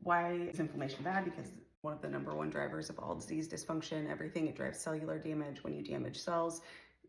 Why is inflammation bad? Because one of the number one drivers of all disease, dysfunction, everything, it drives cellular damage. When you damage cells,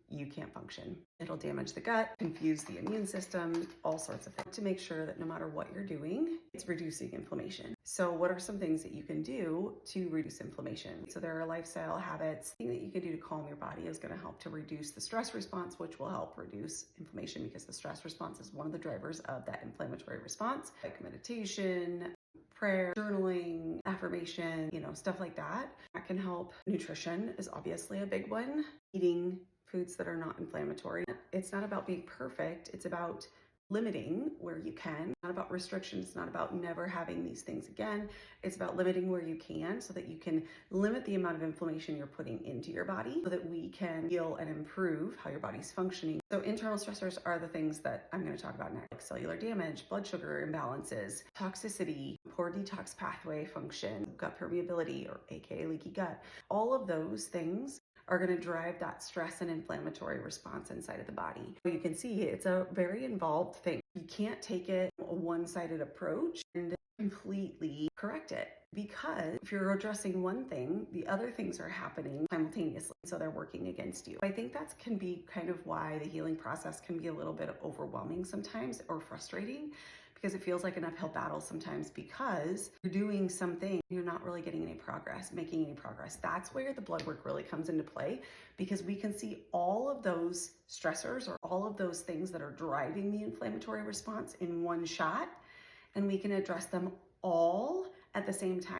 you can't function. It'll damage the gut, confuse the immune system, all sorts of things to make sure that no matter what you're doing, it's reducing inflammation. So what are some things that you can do to reduce inflammation? So there are lifestyle habits. The thing that you can do to calm your body is going to help to reduce the stress response, which will help reduce inflammation because the stress response is one of the drivers of that inflammatory response, like meditation, prayer, journaling, affirmation, stuff like that. That can help. Nutrition is obviously a big one. Eating foods that are not inflammatory. It's not about being perfect. It's about limiting where you can. It's not about restrictions. It's not about never having these things again. It's about limiting where you can so that you can limit the amount of inflammation you're putting into your body so that we can heal and improve how your body's functioning. So internal stressors are the things that I'm going to talk about next, like cellular damage, blood sugar imbalances, toxicity, poor detox pathway function, gut permeability, or aka leaky gut. All of those things are going to drive that stress and inflammatory response inside of the body. You can see it's a very involved thing. You can't take it a one-sided approach and completely correct it, because if you're addressing one thing, the other things are happening simultaneously, so they're working against you. I think that can be kind of why the healing process can be a little bit overwhelming sometimes, or frustrating, because it feels like an uphill battle sometimes, because you're doing something, you're not really getting any progress, making any progress. That's where the blood work really comes into play, because we can see all of those stressors or all of those things that are driving the inflammatory response in one shot, and we can address them all at the same time.